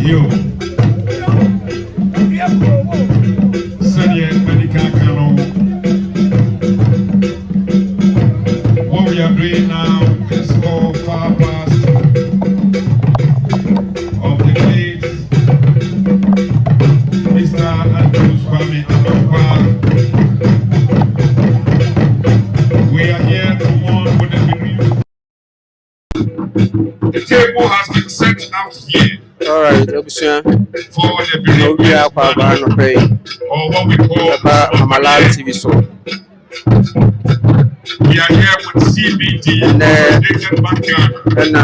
Yo. Senior medical canon. What we are doing now is all far past of the late Mr. Andrew Sammy Gyamfi. We are here to mourn with the bereaved. The table has been set out here. All right, Obusia. For the bereaved or what we call Mamala TV show. We are here with CBD and Backyard. And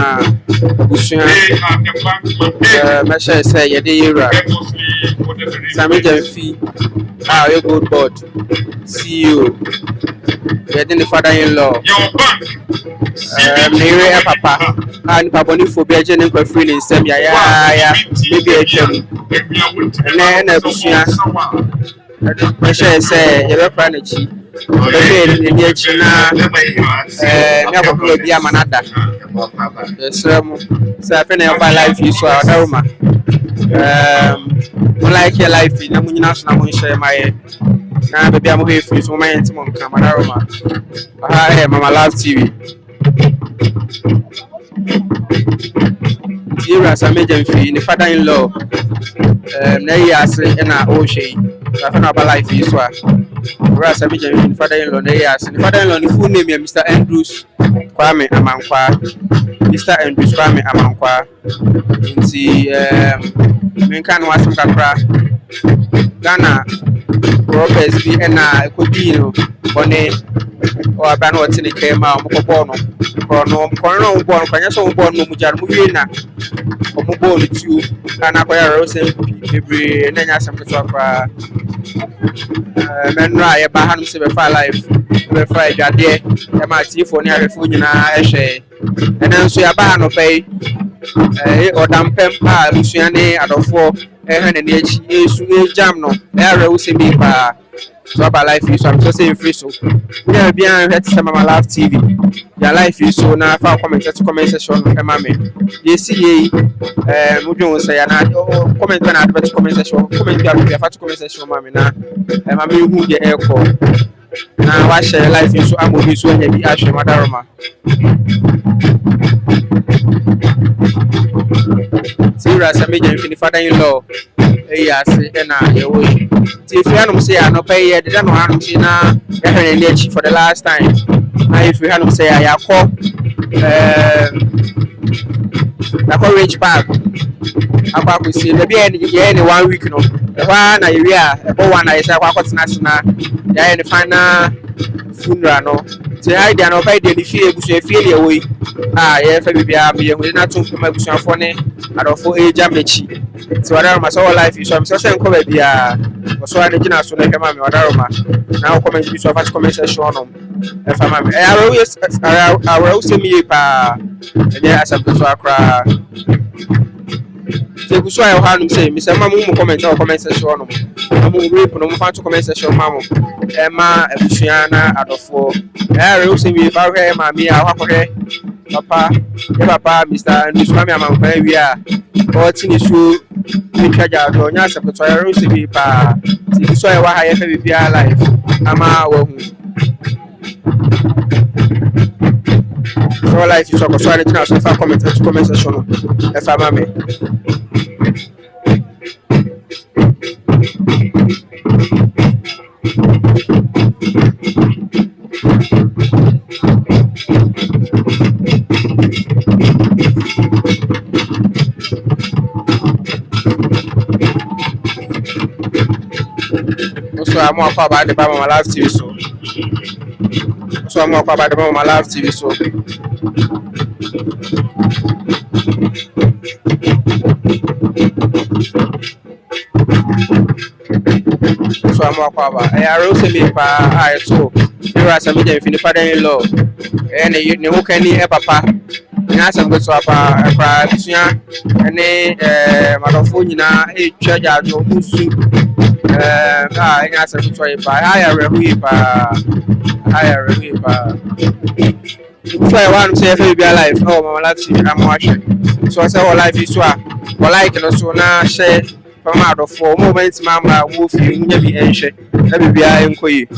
Obusia. They are the bank mandate. Mesha say Yadira. Sammy Gyamfi. Your good board. CEO. Getting the father-in-law. Your bank. Mary Papa. And Paponi for Belgian and freely send ya maybe a gem. And then Obusia. Mesha say you're Pranachi. Never be a manada. Yes, so I find by life you saw Daruma. Like your life in a national share my baby. I'm here for so many Camarama. I am Mama Love TV. Dear Sammy Gyamfi, the father in law, Nayas and O'Shea. I found about life is what Sammy Gyamfi, father in law, Nayas, and father in law, the full name is Mr. Andrews Kwame Amankwa. Mr. Andrews Kwame Amankwa. Menkan was some Capra Ghana Roberts be and Codino, Bonnet or Banotini came out, Mokobono, Corno, born, Canyaso, born, Mujarmuina, or Muboni, you, and Aqua Rose, every and then I some Capra Menra, Baham Silver Life, the Friday, MIT for near Fujina, Eshe, and then so Yabano pay. Or Dampem, Luciane, out of 4, and H. Jam no, there will see me by life is I'm just saying free so. We are behind some of my live TV. Your life is so now. For comment section, Mammy. You see, Mujo say, and I comment when I bet comment section, comment section, Mammy. Now, and Mammy who get air call. Now, I share life is so I'm going to be so heavy. I share Madarama. Sammy Gyamfi, father-in-law. Yes, and I away. If you say I no pay, I didn't know how to see now. For the last time. If you hadn't say I call Ridge Park. I could see the any 1 week. No, the one I about one I said, what's national? There in the final Funera. No, say I don't pay the feel away. Yes, we're not too much funny. I don't for age damage. So I my whole life is so I'm saying, come here. So I didn't ask to make a mammy or Daruma. Now, comment you so much comment section on. If I'm I will see me pa. Yes, I'm going to cry. So I have say, Mr. Mamu comment or comment section. I'm going to find to comment section, Mamma, Emma, Luciana, out of 4. I will see me if I hear Mammy, I'll have Papa, Papa, Mr. Andrews Kwame Amankwa, we are all things you charge out on your secretary, recipe, pa. See, so I have a life. Ama, so life is so sorry to so far comment section. If I'm me. So I'm more about the Mama Live TV show. So I'm more about the Mama Live TV show. So I'm more about I wrote me by so here are some in the father-in-law and you know can you papa and as I'm going to have a cry and Malofuna a charge out of Musu. I answer to try by higher if I want to say if you be alive, oh, my life, I'm watching. So I say, all life is swap. like no so na share from out of 4 moments mama wo fi nya bi enhwe na bibia enkoyi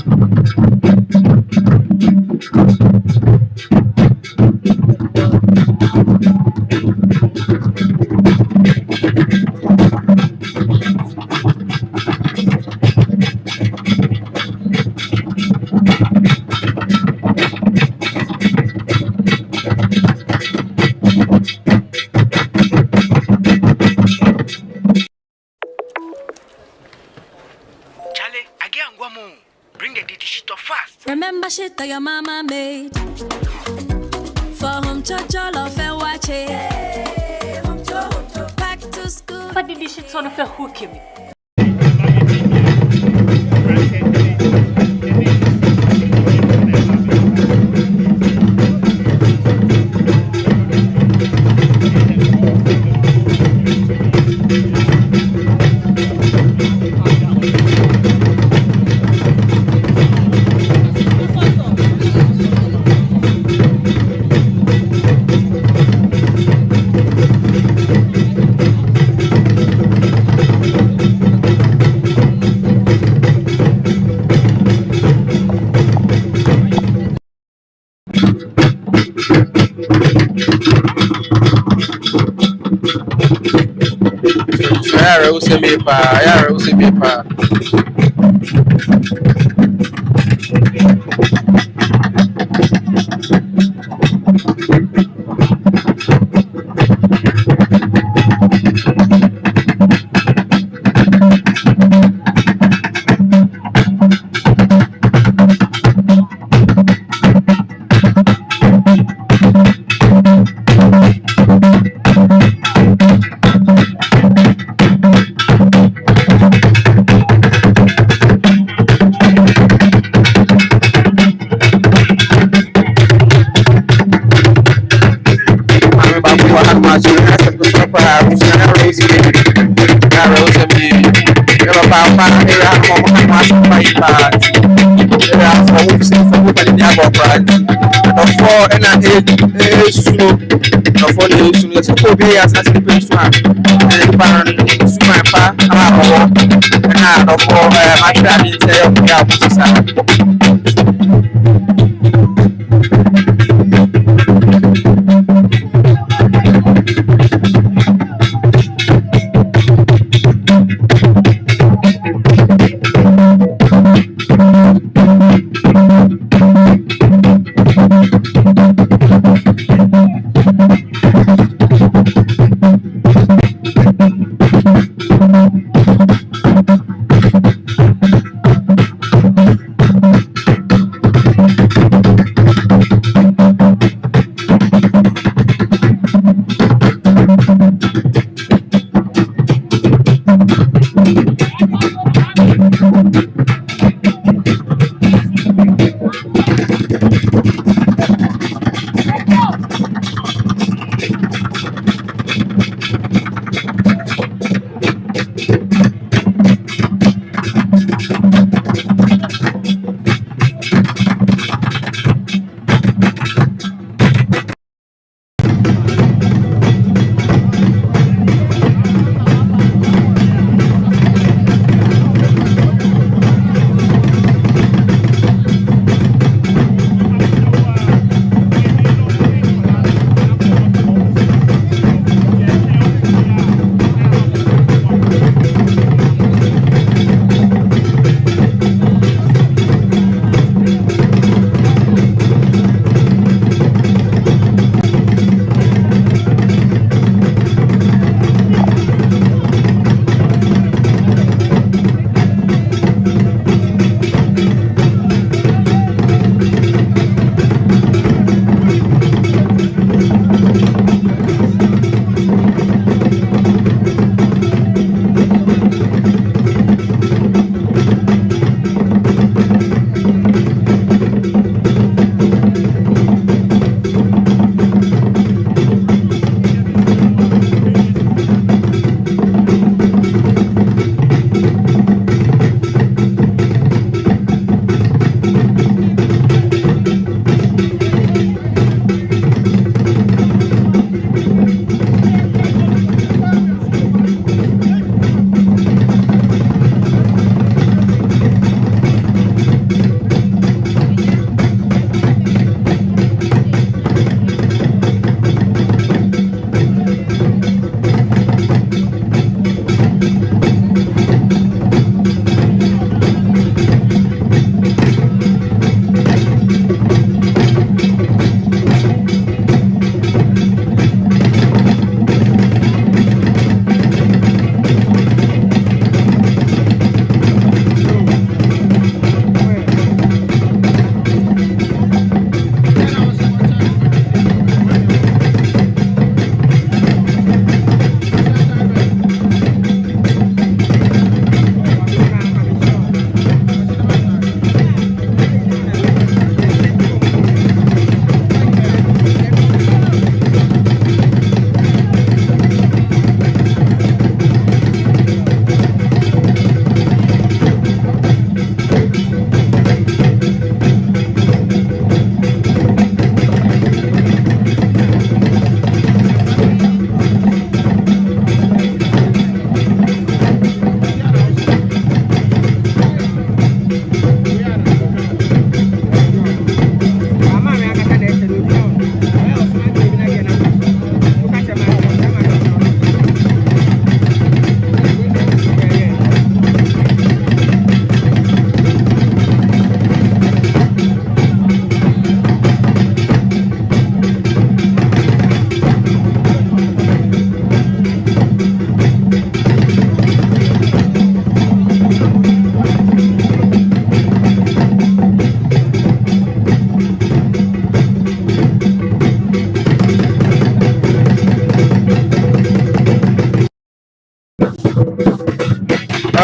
Bring the dirty shit off fast. Remember shit that your mama made. For home church, all of and watch it. Back to school. But the shit on of a hook me. Yara usemepa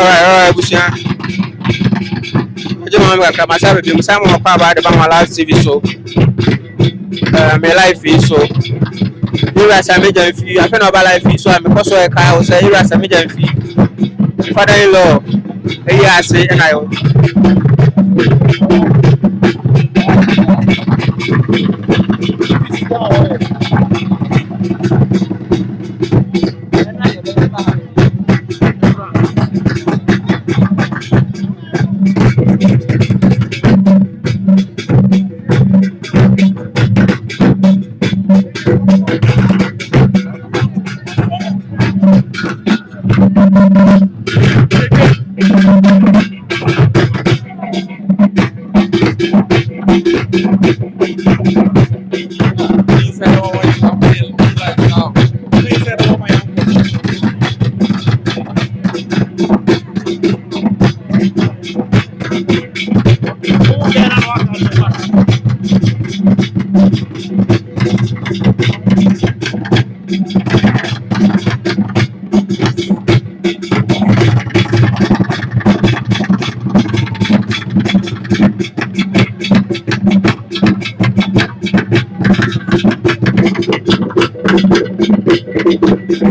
Alright, Busia. I don't know myself if some of about the last TV so. My life is so. You are Sammy Gyamfi. I feel about life is so. I'm because I can say you are Sammy Gyamfi. Father-in-law. I say and I.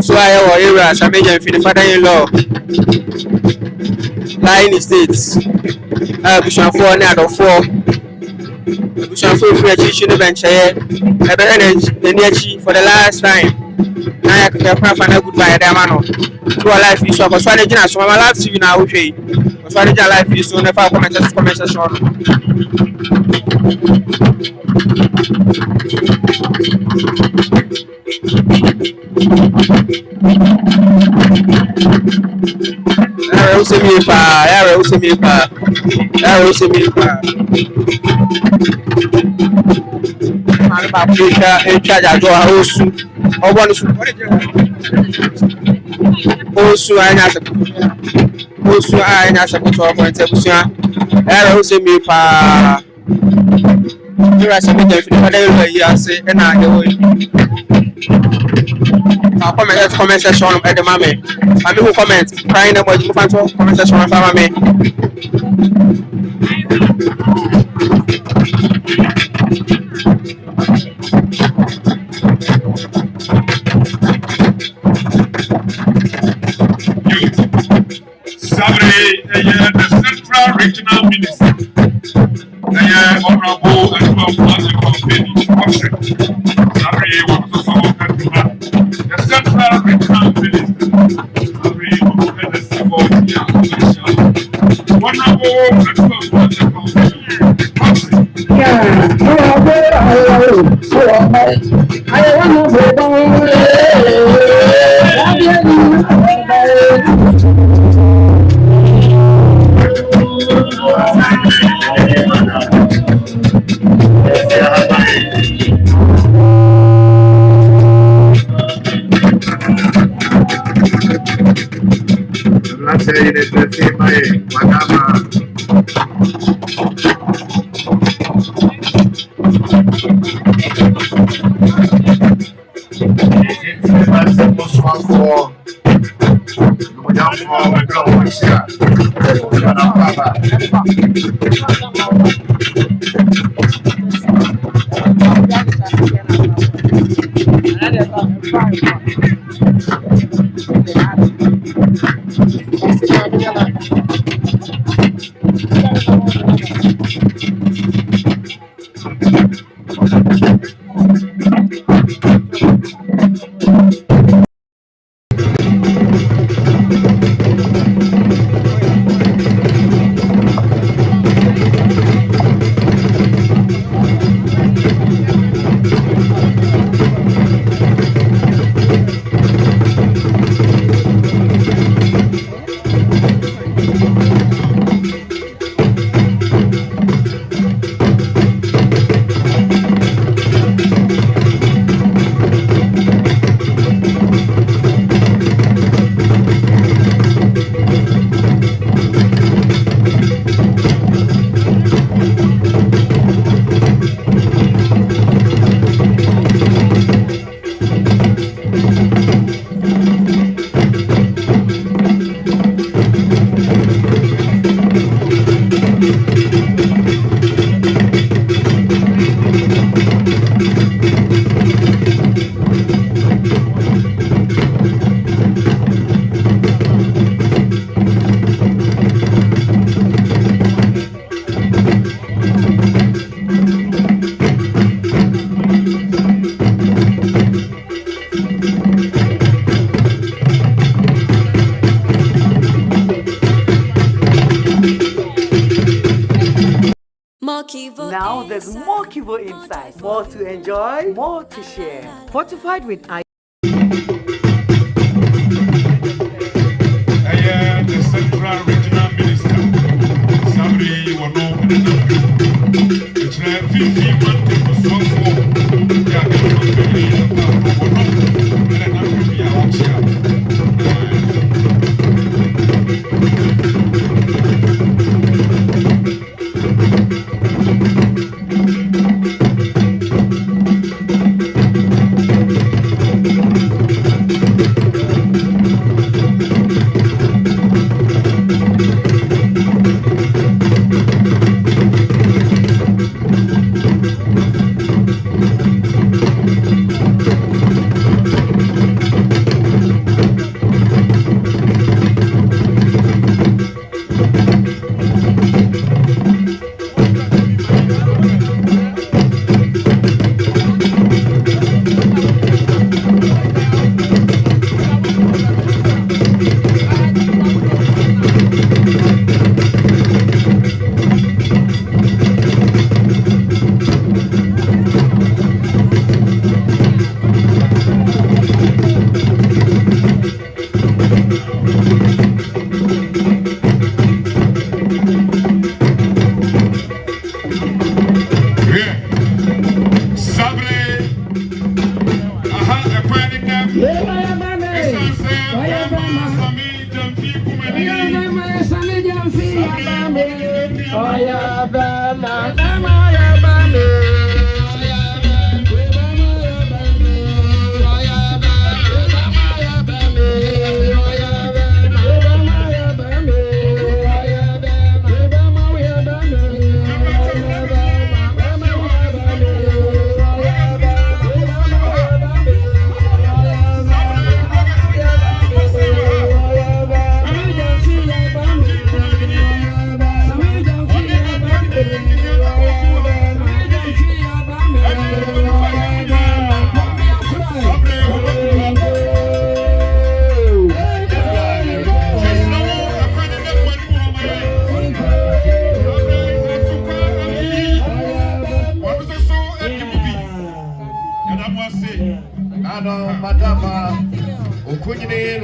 So I will hear Sammy Gyamfi, the father-in-law. Lying states. Bushman 4 and out of 4. Bushman 4 free teaching event. I for the last time. Now I can find a goodbye. To a life is so. Because I didn't so my life TV now. Okay. Because I didn't life is so. Never comment Arrow semi pa. I'm about to charge a door. Oh, one is also I as a control point. Arrow semi pa. You are Sammy Gyamfi. You say, and I comment section at the moment. I will comment. Trying to move on to comment section of family. Sabri, the Central Regional Minister, the Honorable and Sabri was also the Central Regional Minister, Sabri was the civil Honorable Now there's more Kivo inside. More to enjoy, more to share. Fortified with I am the Central Regional Minister. Sammy Gyamfi. It's not 50 months to solve for. Yeah,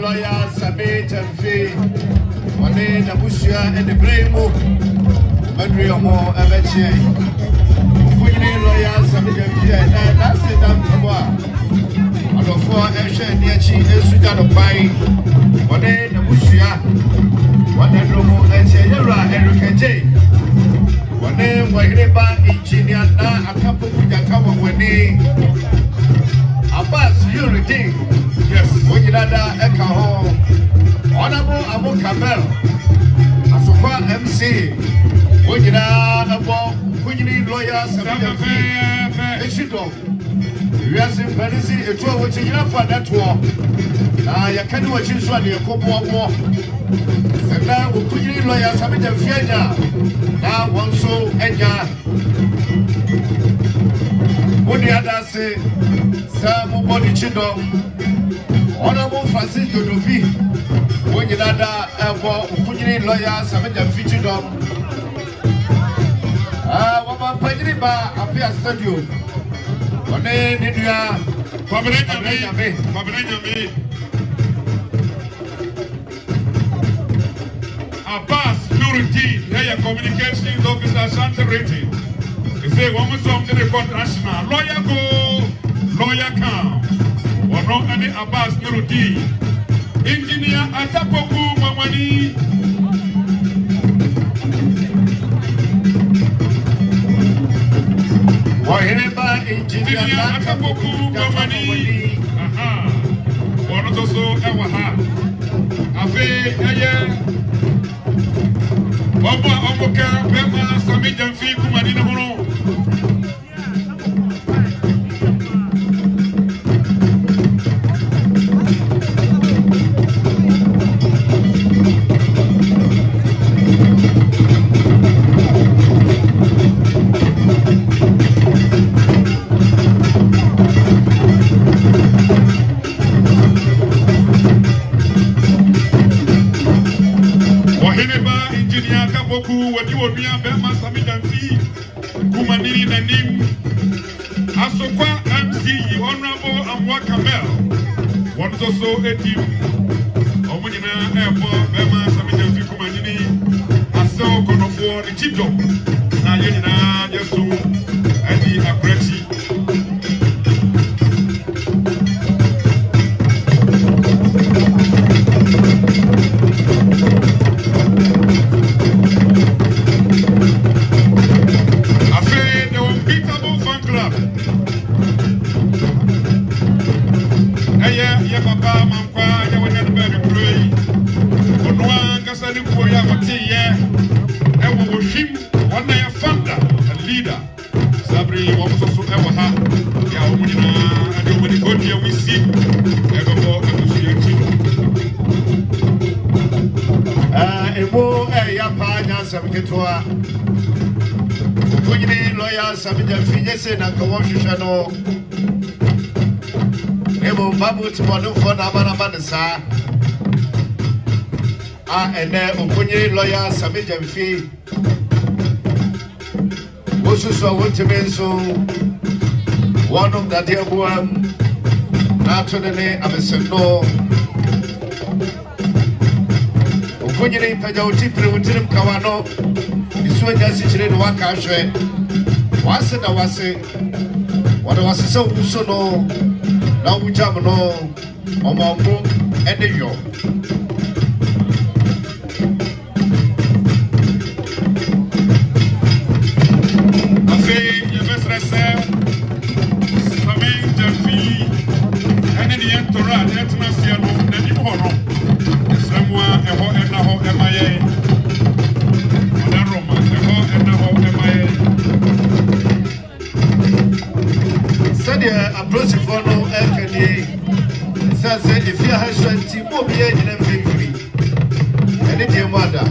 lawyer Sammy Gyamfi, one day the Bushia and the Ibrahim Mahama, Abeche. Lawyer Sammy Gyamfi, and that's it. On the floor, and Yachi, and Sudan of Pai, one day the Bushia, one day Romo, and Shayera, and Rikaje. One day, Waheba, engineer, a couple with a cover when they Abbas, unity. Yes, when you had a home. Honorable Abu Kamel, a super MC. When you had a ball, when you need lawyers, and she don't. You are saying, Fancy, a tour which you have for that war. I can't do what you saw near Copo War. And now, when you need lawyers, having them fear now, one so, and ya. When the other say, Sam Body Chido, Honorable Francis Dodovi, when you had a lawyer, Sammy Gyamfi Chido. What about Pajriba, appear studio? One day, Nidia, Abbas Nuruddin, they are communications officer, Santa Rating. They say, one more song to the court national. Lawyer go, lawyer come. Or not any Abbas Nuruddin. Engineer Atapoku Mamani. Whatever engineer Atapoku Mamani. Aha. Or not also Ewaha. Afe, Oboka, Bema, Sammy Gyamfi, Kumadina Moro. Engineer Kapoku, what you will be a Bema, Sammy Gyamfi. Kumanini Nanim, Asokwa MC, Honorable Amwa Kamel, one is also a team. Omunina Airport, Bema, Sammy Gyamfi Kumanini, Aso Konofo, the Chief Dog, Nayena, Jesu, and the Abreti. Sammy Gyamfi yese na kawo hwehwe no ebo babu timono fo na bana sa ene okunye lawyer Sammy Gyamfi osuso wontemenso one of the dear boy na to the ne abesendo okunye ne paja otipre wotirim kawano isuwa jasi chire no waka hwe wase da wase wada wase so uso no na ujam no omambo ene yo afi ye mesra se Sammy Gyamfi ene ni entora netna sia no na ni ho no esamwa eho ena ho emaye ona roma eho ena ho emaye approach for no LKD says if you have 20 more beer in a victory and it's your mother.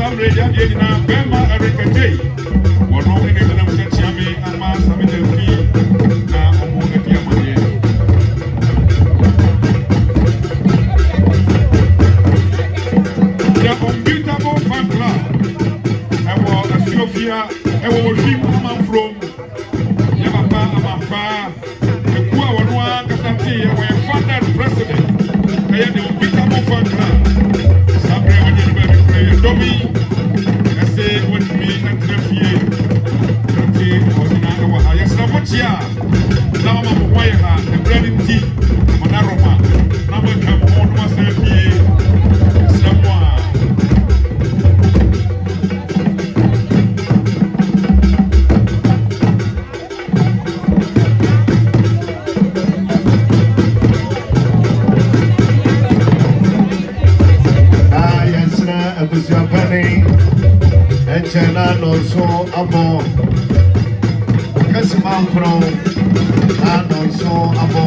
Sammy Gyamfi na Bema Erikete. Ono ene na mchachiame ama Sammy Gyamfi na omo ekia manye. Ya unbeatable fan club. Ewo Ethiopia, ewo Ibrahim Mahama from Yabapa Amapa. Ekua wonwa kasati ewo founder president. Eya the unbeatable fan club. Sabre wanye be pray domi. Ese won me entrepie. Ati odina ewo ha. Yesna mochia. Na mama mo waye ha. E brand ti. Ona Roma. Na mo kam ho no asepie. Samwa. Chena no so abo Kasiman pro no so abo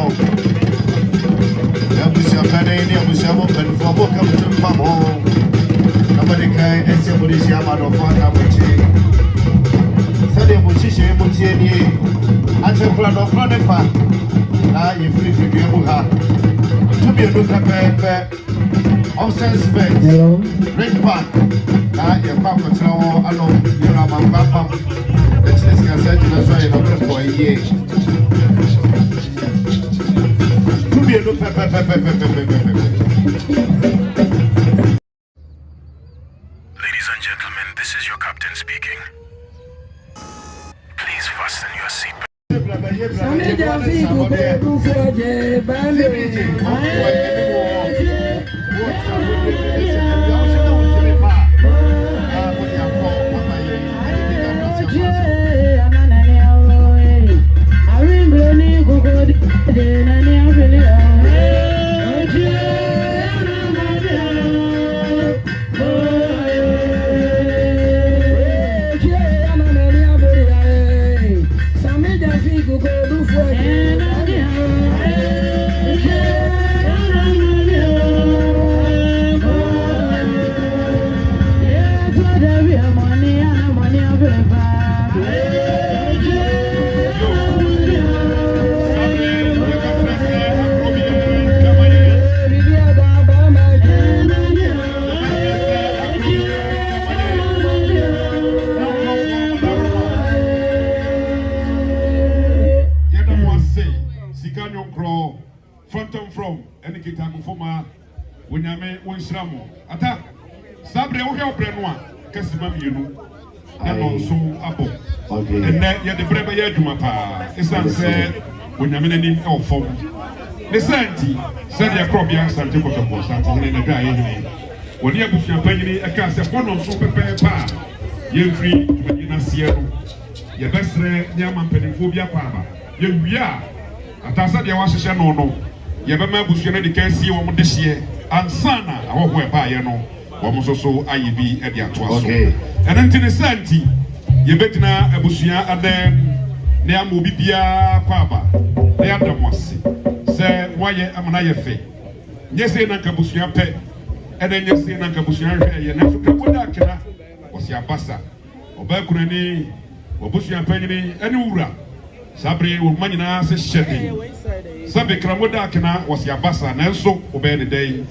Yabusia Penny, Yabusia Open for Boka to Pamo. Nobody can answer what is Yamado Fata Muchi. Sadia Muchi Mutiani, Ancha Plano Planefa. Now you free to be able to be a look at Offset Space, Red Park. Now your papa travel alone, you are my papa. Let's discuss it in a way for a year. To be a look at Ladies and gentlemen, this is your captain speaking. Please fasten your seatbelt. From any Kitamu Foma, Winyame, Winsramo. Ata Sabre, who help Renoir, Cassimam, you know, and also Abo. And then yet the Breba Yadumapa, it's unfair when you're in our form. The Santi said your Crobia, Santi Cotopo, Santi in a guy anyway. When you have Champagne, a cast of one of super pa, you free when you're not Sierra. Your best friend, Yaman Peniphobia Pama. You are. Atasa dia washisha no yebema busuane de kansi wo de hye ansana ahoho e ba ye no wo mososo ayebi e de atoa so enti ne santi yebetina abusua adem ne amo bibia kwaba ne adamwase se moye amana ye fe nyese na kabusua pe ede nyese na kabusua hwe ye na so kaboda akena osi abasa oba kunani obusua panyini ene wura Sabre will manina se shedding. Sabe Kramoda Kena was Yabasa, Nelso, obey the day.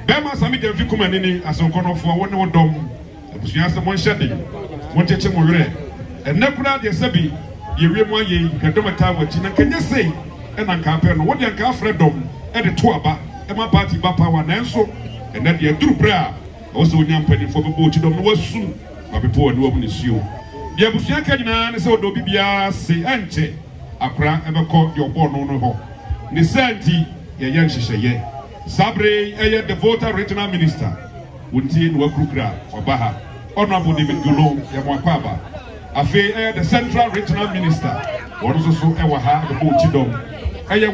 Bema Sammy Gyamfi Kumanini as on corner for one dom, and Pusiasa one shedding, one church more red. And Nakuna de Sabi, you remember ye, Kadomata, what you can just say, and Uncapen, what you can Fredom, and the Tuaba, and my party Bapa one Nelso, and that you do prayer. Also, young penny for the boat, you don't know soon, but before the woman is you. The Abusiaka is so do Bibia say, Ante. Akra ebe ko your born no ho ni santi ye yan hyehyeye Sabre the voter regional minister wunti no akrukra obaha honorable David Gulo ye mo akwaba afi the central regional minister won so ewa ha the bochidom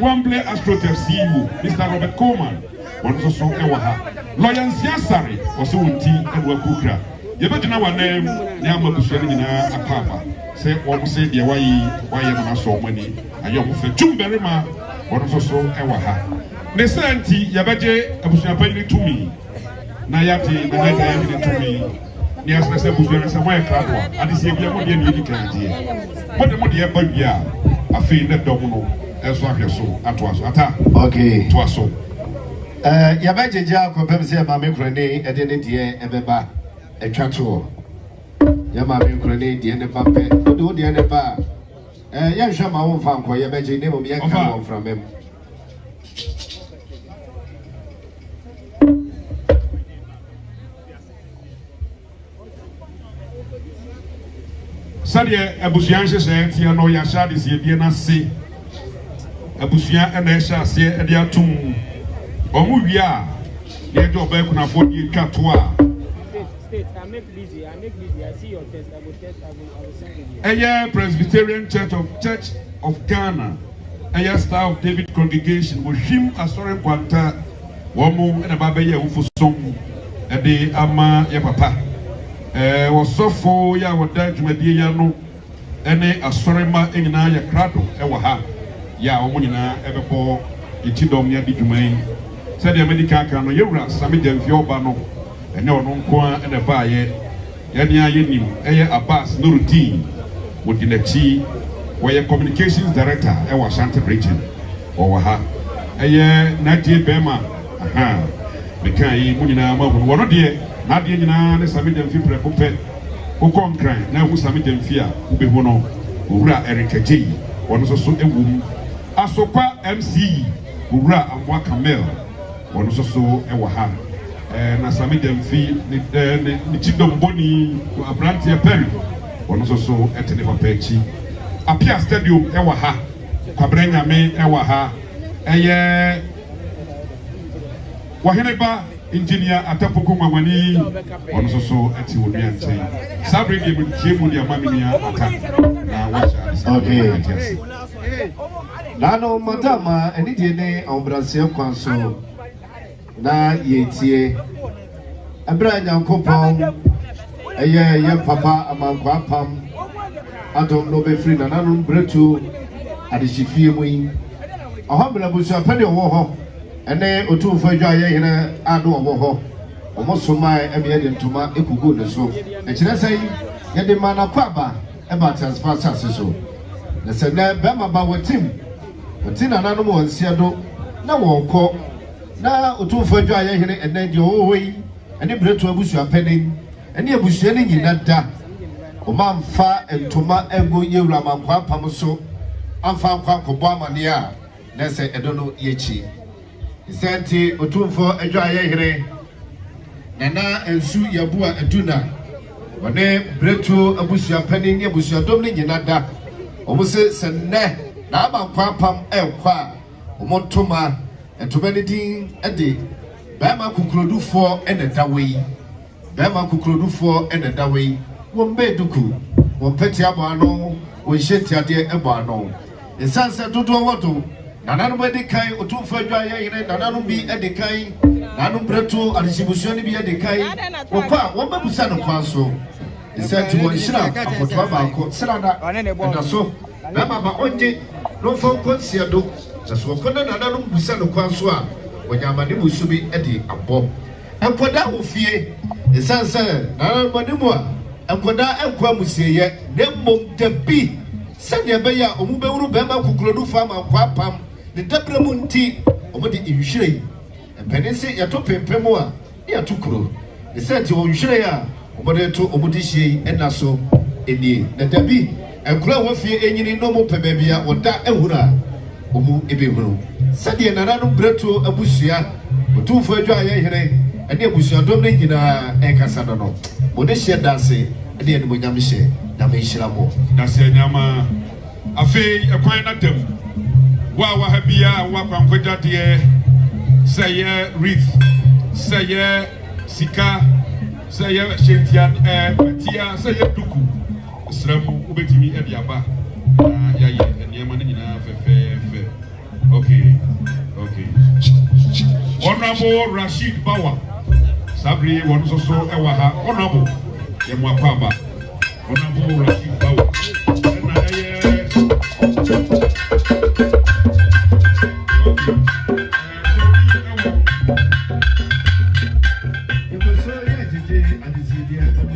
Wembley Astrotef CEO Mr. Robert Coleman won so ewa ha lawyer Siasare also wunti no akrukra ye betina wanem ne amabusuani nyina akwaba say one say the why na so money ayom fe tumberima one so ewa ha ne santi yabaje abusuapanyi tumi na yati na hada yati tumi ni asese busu na se mo e krado ade se bia mo de ni kan die mo de ba bia afi ne dom no eso ahwe so ato aso ata okay to aso ya ba jeja ko pem se ma me krone e de ne die e beba e twa to ya ma me krone die ne ba pe o de ne ba ya hwa ma wo fa nko ya ba je ne mo me kan wo from mem Sadia abusuan hye tia no ya shade se bie na se abusuan na e sha se e dia tum omu wi a ye do ba kuna fo di twato a state I make busy I see your test I will send you Presbyterian Church of Ghana Star of David congregation wo him asore kwanta wo mu na ba ye wo fosom e de ama ye papa wasofo ya wada dwumadie ya no ene asorema enyina ya krado ewa ha ya omo nyina ebebo itidom ya dwuman said the medical kan no yewura Sammy Gyamfi oba no ene ono nko ene baaye ya ni ayenim eye Abbas Nuruddin wodinachi woye communications director ewa Ashanti region owa ha eye Nadie Bema aha mekan yi mu nyina ma wono de na de nyina ne Sammy Gyamfi prekope ko konkran na hu Sammy Gyamfi a ubehu no owura erikaji wono so ewum asokwa MC owura amwa Kamel wono so ewa ha na Sammy Gyamfi ni chidom boni abrantie Perry wono so etene papa echi Apia Stadium ewa ha kwabrenya me ewa ha eye waheneba engineer Atapoko Mamani on so ati woni ante sabre de mu jemu dia mamini ata na wacha okay nano madama eni de ne obrase kwanso na yetie abra nyankopon ye papa amankwa pam adom no be free na nanu bretu adishifie mu yi ahobra busu apede wo ho ene otumfo adwa ye hene ado wo ho omosoma eme de ntoma ekugo ne so e kire sai ye de mana kwaba e ba transfer sase so na se na be ma ba wotim na nanu mo nsia do na wo ko na otumfo adwa ye hene ene de wo ho yi ene bretu abusu apede ene abusu ne nyina da o man fa ntoma ego yewura mankwa pam so amfa kwa kobo amane a na se edono yechi isenti otumfo adwa ye here nana ensu yabua eduna wone bretu abusu apani ne abusu dom ne nyina da omuse senne na mankwa pam ekwa omontoma entoma ne din ede ba ma kukurodufo ene dawe ba ma kukurodufo ene dawe wombe duku wompeti abano wo hyeti ade ebano esanse dodo wodo nananu be kai otumfo adwa ye yire nananu bi edikai nanu bretu adisibusuani bi edikai wokwa wombebusa no kwaso esati won hira akoto ba ko sirada na so na baba onje no fo konsia do so wokona nananu busa no kwaso a wonyamane busu bi edi abo enkoda ofie esanse nananu banimu a enkoda enkwa musieye nemmom debi sanya beya omubewuru bema kukurodu fama kwa pam ne dabremu nti omudi inhwire empenisi yato pempemu a yatukuro esenti onhwire ya omode to omudi hie enaso enie na dabi enkura wofie enyini no mo pebebia woda ehura omu ebehuru sade nananu breto abusua otumfo adwa ye here ene abusua dom ne nyina enkasa no mode hie danse ene ene monyam hie na me hira mo dase nyama afi ekwan na dem wa habia wa kwankwaja de say wreath say sika say shentian tia say duku sramu ubetimi ediaba ya ye enema ne nyina fe okay Honorable Rashid Bawa sabri won so ewa ha honorable ye mo apaba Honorable Rashid Bawa It was so yeah, and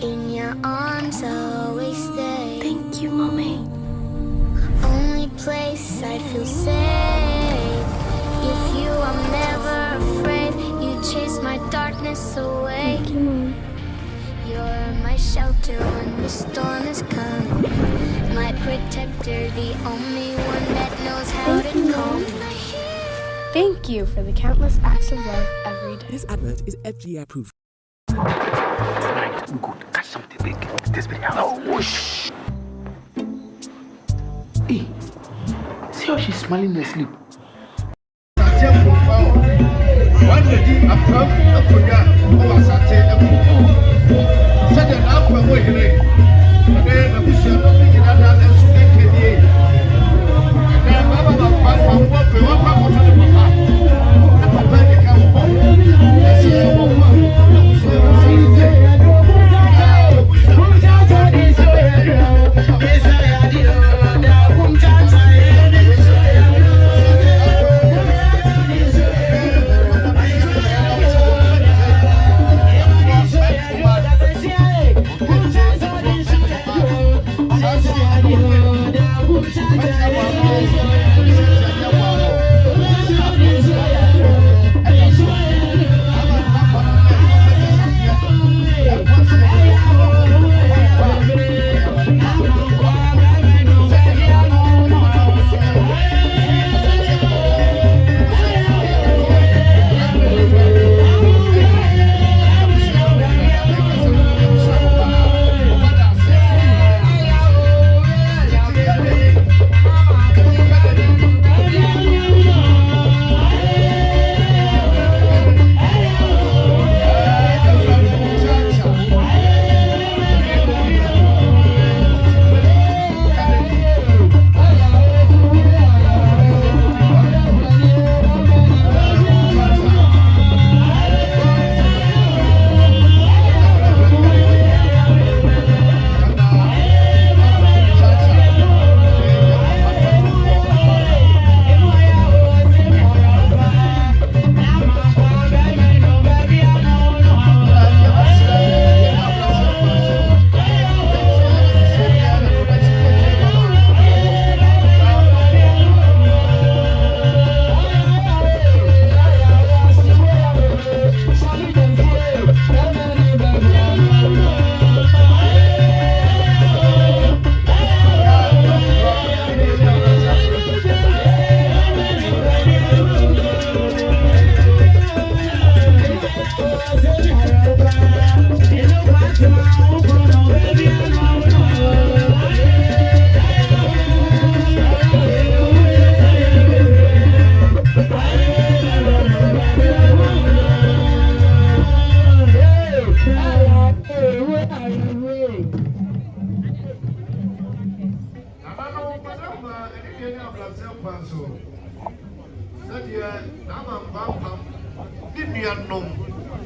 In your arms I'll always stay. Thank you, Mommy. Only place I'd feel safe. If you, I'm never afraid. You chase my darkness away. Thank you, Mom. You're my shelter when the storm is coming. My protector, the only one that knows how Thank to you, calm Mom. my Thank you for the countless acts of love every day. This advert is FGI approved. Right, good. Catch something big. This big house. Oh, shh. Hey, see how she's smiling in her sleep.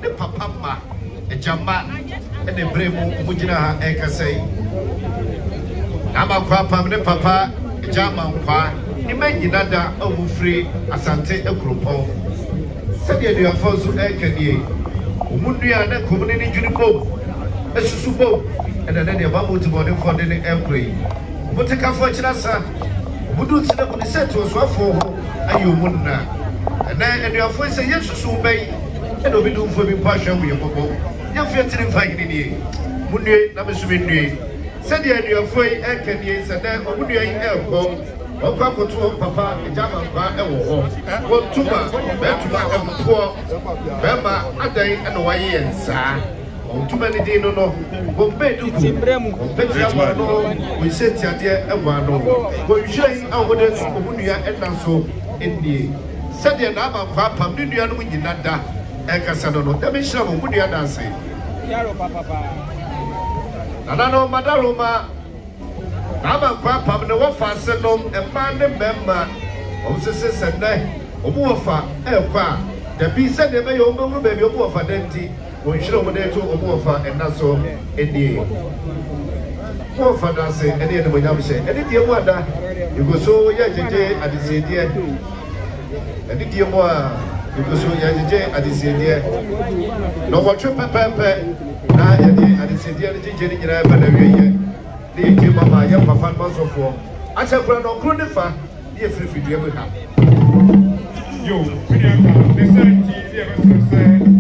The papa, the jamba, and the bremo, Mujina, and Casay. Nama Papa, the papa, the jama, the man Yinada, a free, Asante, a grupo. Sadia, the Afonso, and Kanye, Umundia, and the community Junipo, a susubo, and then the Babu to body for the employee. What a comfortable son. Who see the set to us for a humana. And then your voice say yes to obey. And we do for me partial with your bubble. You're feeling fine in the Munday, Namasumi. Said your way, and can yes, and then Omudia airport. Or Papa to Papa, a Jama, and what Tuma, Betuma, and poor Bema, a day and a way, sir. Too many days, no, but bed to we said, Tadia, and one, but you showing our words of Munia and so in the Sadia Nama, Papa, Nudian, when you not that, and Casano, the mission of Munia dancing. Nanano, Madaroma, Nama, Papa, the Wafa, Senom, and man, the member of Sisters and Night, Omuafa, Elpa, the piece said, the may open baby of Denti. We should over there to Omofa and that's all in the more for that say any of the way say any dear wonder you go so yeah at the same dear any dear more you go so yeah at the same dear no what you pepper now at the same dear the jenny in a the came mama young papa months of war I shall run on Grunifa near free dear with her yo the 70 years said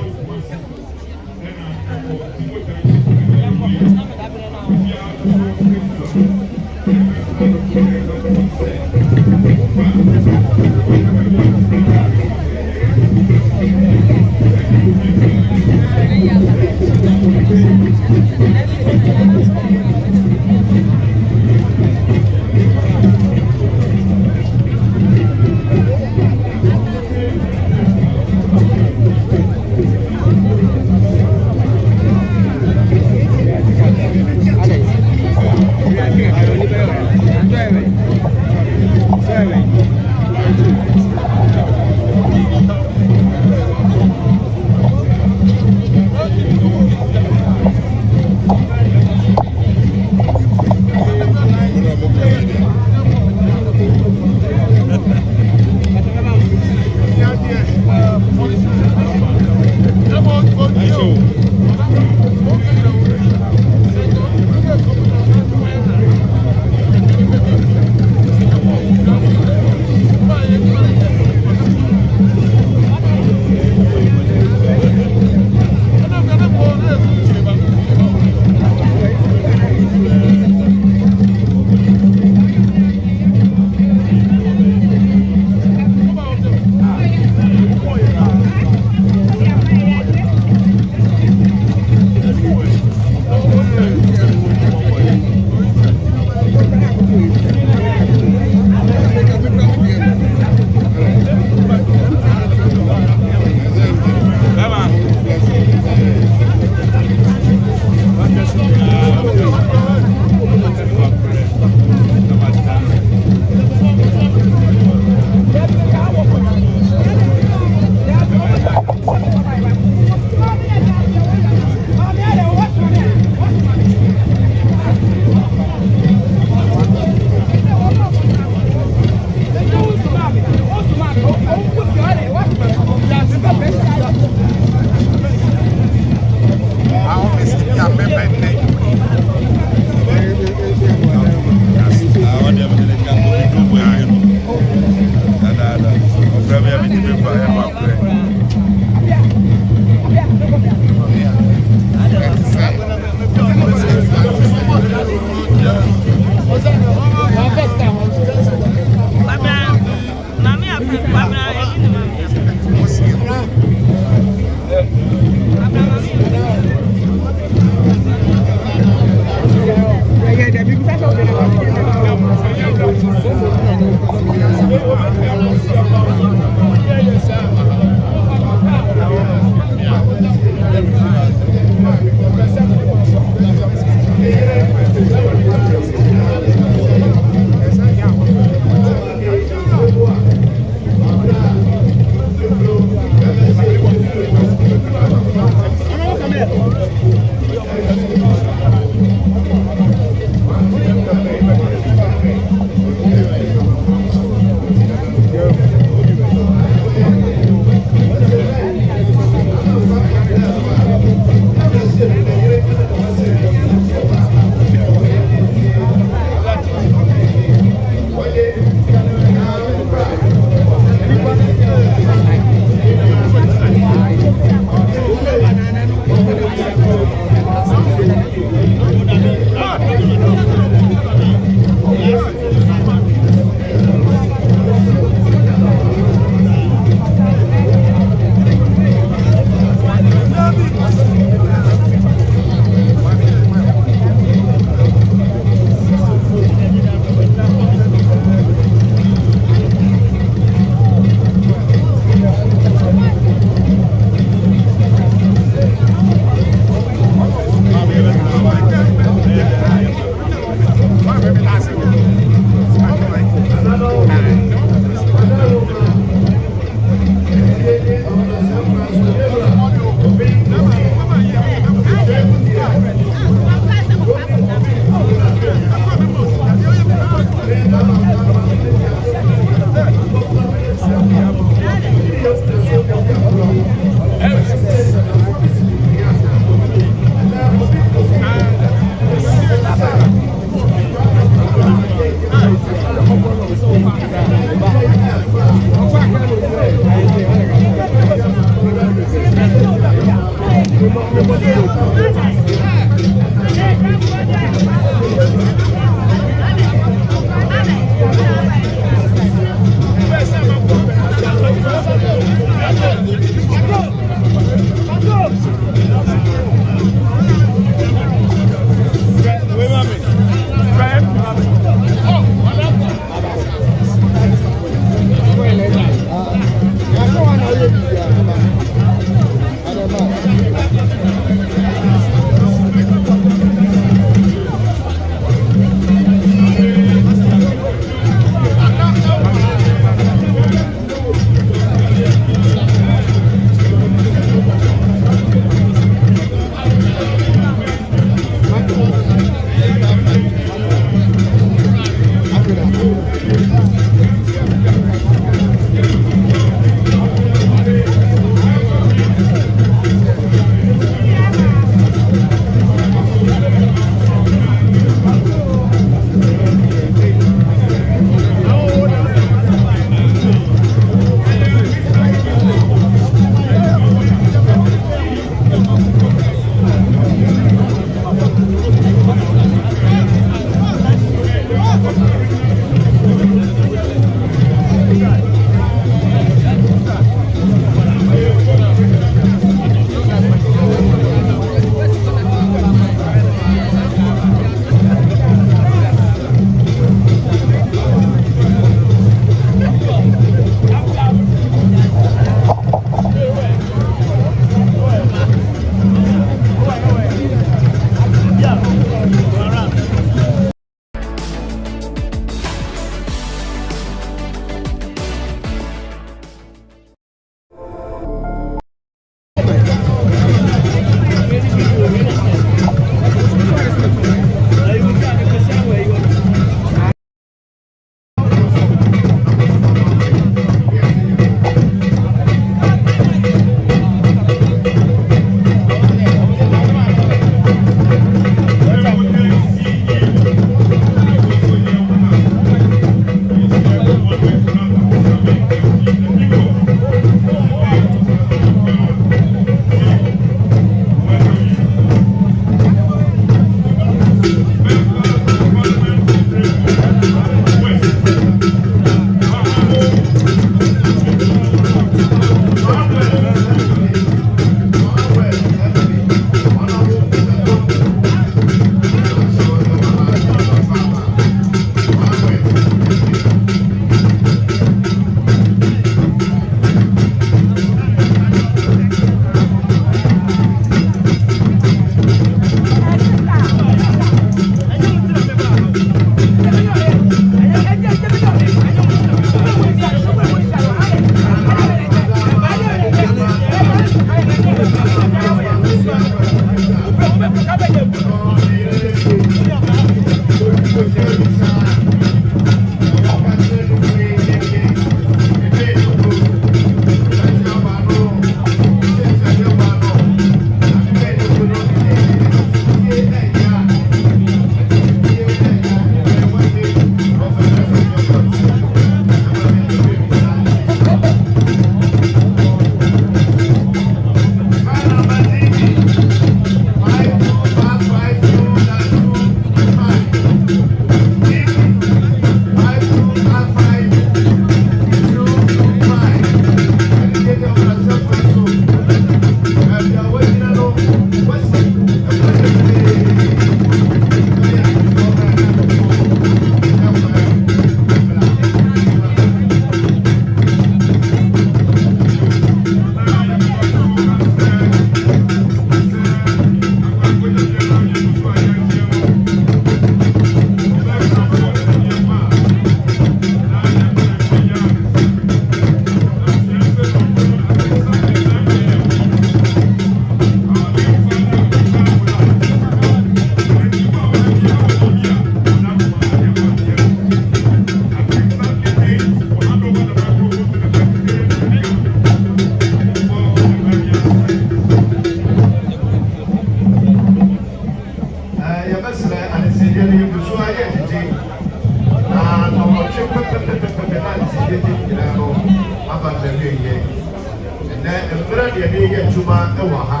mbere deɛ ne yɛ adwuma wɔ ha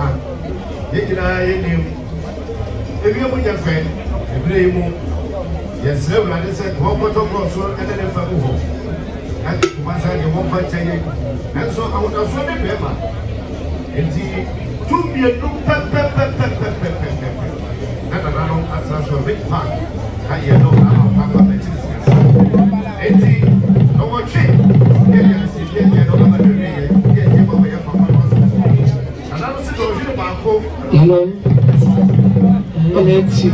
yɛn nyinaa yɛnim ewia mu nyɛ fɛ ebire yi mu yɛsrɛ awurade sɛ wɔn kɔtɔkɔ so ne ne fa mu hɔ ɛde kumasa deɛ wɔn fa nkyɛn yɛ nanso ahodasoɔ ne bɛrima eti tumienu pɛpɛpɛpɛpɛpɛpɛ na nananom asa so big park ka yɛ no ama papa bɛkyiri sika eti ɔwɔtwe yɛ yɛ si yɛ yɛ no ama de yɛ yɛ yɛ ma yɛ papa no so nananom si na ɔhwere baako hello eti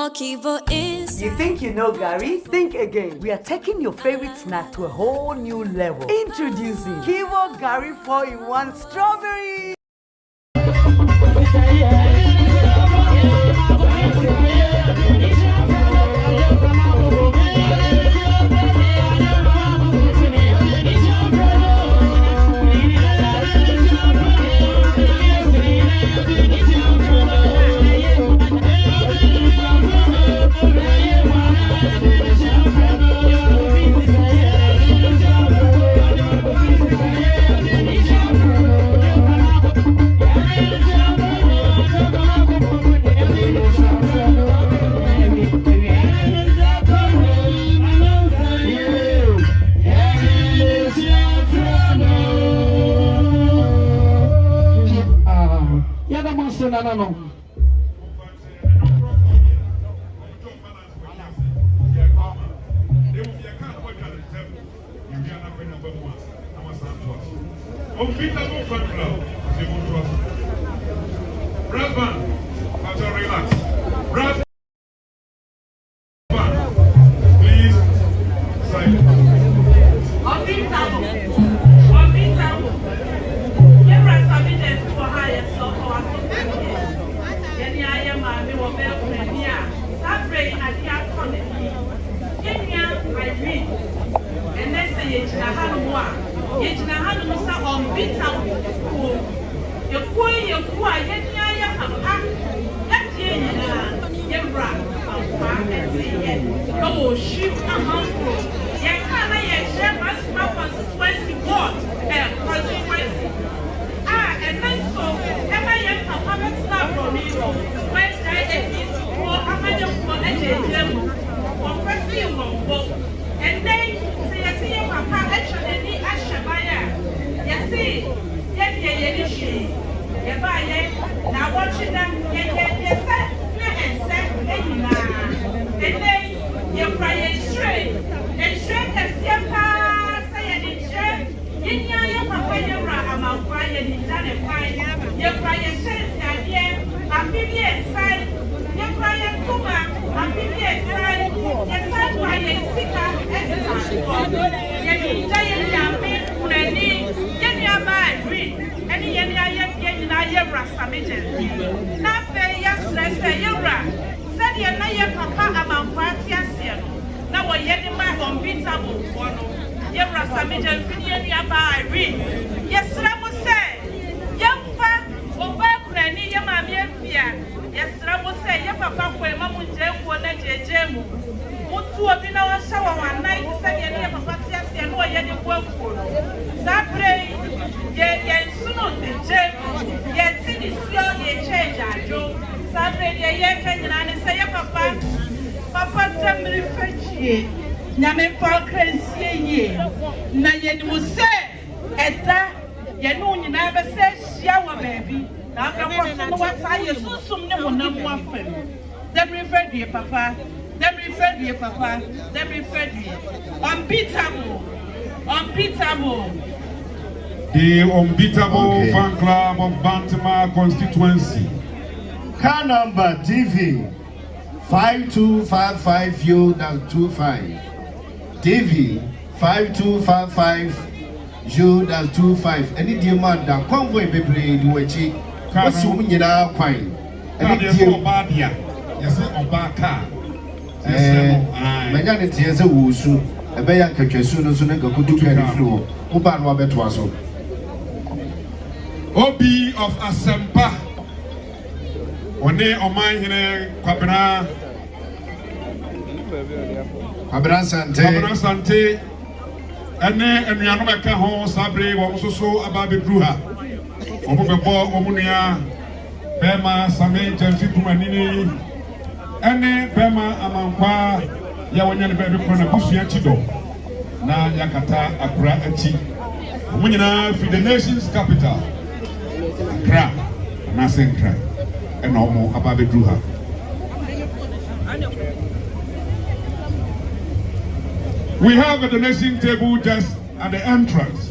more Kivo is. You think you know Gary? Think again. We are taking your favorite snack to a whole new level. Introducing Kivo Gary 4-in-1 Strawberry. No. Unbeatable fan club. Brass band, relax. Brass band, please silence. Unbeatable. Sammy Gyamfi for higher self or Any I am a new Premier. Sabre at the autonomy. Kenya, I read. And they say it's a Hanua. It's a Hanusa on Bitter. You quay your quiet, I am a pack. That Yebra, and say, oh, shoot a handful. Yakana, share my consequence board and consequence. And then so, am I a public staff from you? When I is for Amazon for pressing on both. And then, say, I see your papa actually Ashabaya. You see, yes, she. If I now watching them, yes, and then you cry and straight as your past, say, in your papa, you're a quiet in Janet. You're quiet, and I'm PBS side. You're quiet, Kuma, I'm PBS side. Yes, I'm quiet, sicker, and giant campaign, Unani, Yenya man, any Yenya Sammy Gyamfi. Not very yesterday, you're right. Said you're not your papa among parties. Now, we're getting my unbeatable one. Yebra Sammy Gyamfi nearby read. Yes, Ramo said, young pa, over Granny, your mammy, yes, Ramo said, your papa, where Mamma Jem will let you jam. What two of you know a shower one night, said your papa, and what you work for. Sabre, yet soon the jam, yet see the slow, ye change, I do. Sabre, ye can say, Papa, tell me fetch. Nyame for crazy na ye mu se eta ye no nyina be se hia wa baby na ka ko so no wata ye susum ne wonam wa fam dem refer die papa dem refer die unbeatable the unbeatable fan club of Bantamar constituency. Car number TV 5255 U-25. TV 5255 U-25. Any demand that convoy be played which what's you in our pine? And it's Obadia. Yes, Obaka. Mayanity as a woosu, a bayan catcher soon as could do carry floor. Uban Robert Wasso. Obi of Asempa. One day on my Kwabena. Kwabena Sante. And then we are not a home, Sabre, was also about the Bruha. Omobo, Omunia, Bema, Sammy Gyamfi Kumanini, and then Bema Amankwa, Yawan Baby Konabusia Chido, Na Yakata, Accra, Echi. Omunina for the nation's capital, Accra, Nasenkra, and Omo Ababe Bruha. We have a donation table just at the entrance.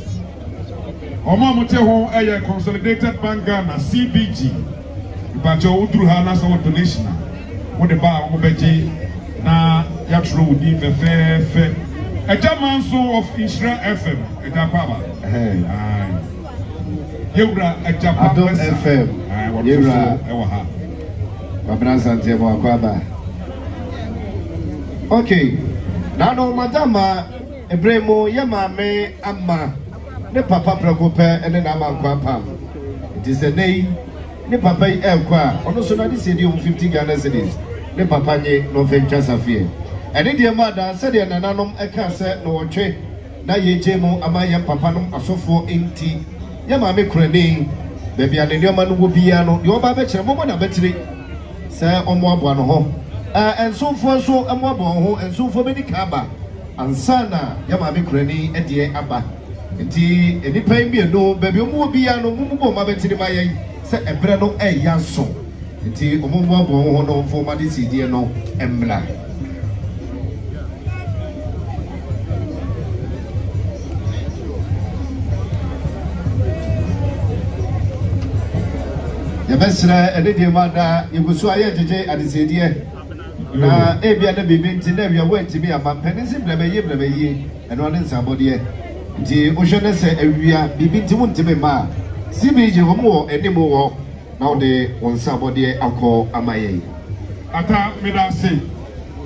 Omamuteho a consolidated bank Ghana CBG. Ipacho Udruha National donation. What the bar obeji na yatro di fefe. A German song of Israel FM. A Japaba. Yura a Japan FM. Yura Ewaha. Babra Santiago Aquaba. Okay. Nano Madama Ebremo Yamame Amma. Ne papa Pragope and then Amma Quapam. It is a name. Ne papa Elqua. Also, not this idiom 50 Ghana cities. Ne papa no venture affair. And in the mother said, Nanum a cancer no che. Na ye jemo amaya papanum asofo inti. Yamame Crane. Baby and your man will be ano. Your babbage, a moment of battery. Sir, on one home. And so for so and one and so for many kaba. And sana, Yamame Crane and dear Abba. Enti any pay me no baby mo biano mumo mabetiri maye se ebre no e yaso enti omo abo no for ma di CD no emla ya besra ene de mada yegusu aye jeje adisedi na ebia na bibi enti na wi awenti bi ama penisi blebe ye eno ne nsabode di ojene se awia bibi nti wonte me ma CBG homo enimo wo na ode onsabode akọ amaye ata medase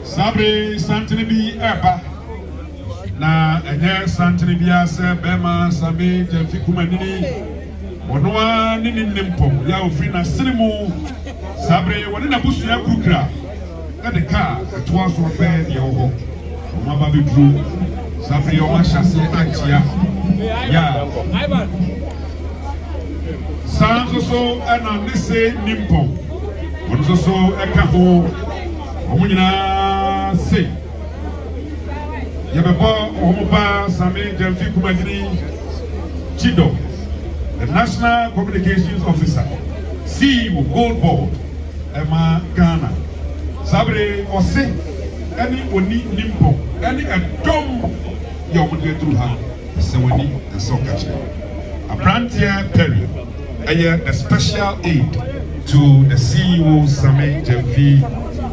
sabre santini bi eba na enye santini bi ase bema Sammy Gyamfi kumanini wonoa nini nimpo ya ofri na sinimu sabre woni na busu ya kukra na de ka toa so be de ho ma ba be dru sabre yo ma chase antia ya sanso so ana nise nimpo wonso so eka ho omunyina se yebebo omuba Sammy Gyamfi kumanini chido the National Communications Officer, CEO Gold Board, Emma Ghana. Sabre Ose, any Oni Nimpo, any a dumb young through her, Sewani and Sokache. A Brantier Perry, a special aid to the CEO Sammy Gyamfi,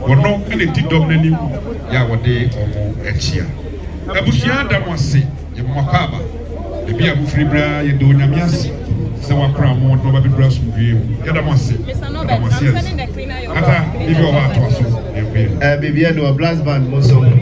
or no any Tidomini Yawade or Echia. Abusia Damwasi, Yamakaba, the Bia Fribra, Yadonyamiasi. So I cram more no baby brush with you. Get a massy. Ata, if you are to us, baby, I do a blast band most of the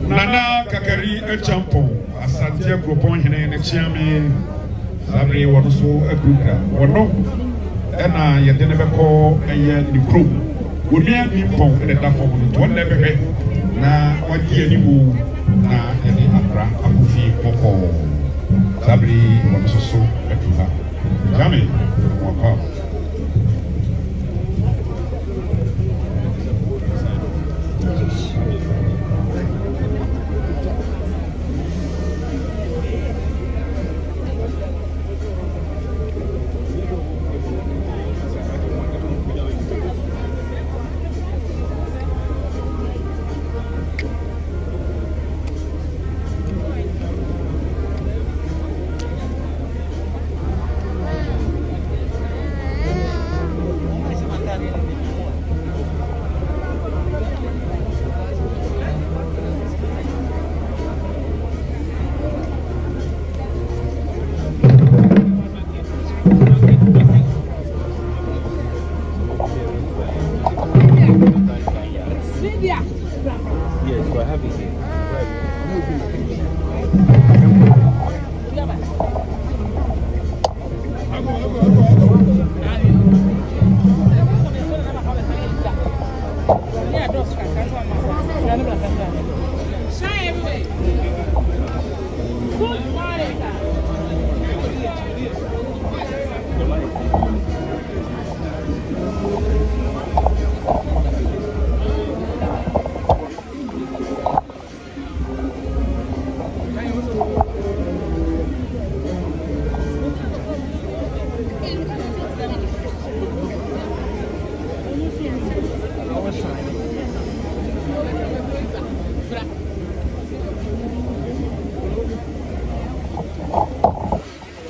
Nana Kakari a champo, a Santia Gropon in a chiame, Sabri was so a group. Or no. Ena ye de never call a year in the group. Would be a nippon in the platform to one never na what year you move na any abra abufi popo. Sabri was so a tuha. Jammy, walk up.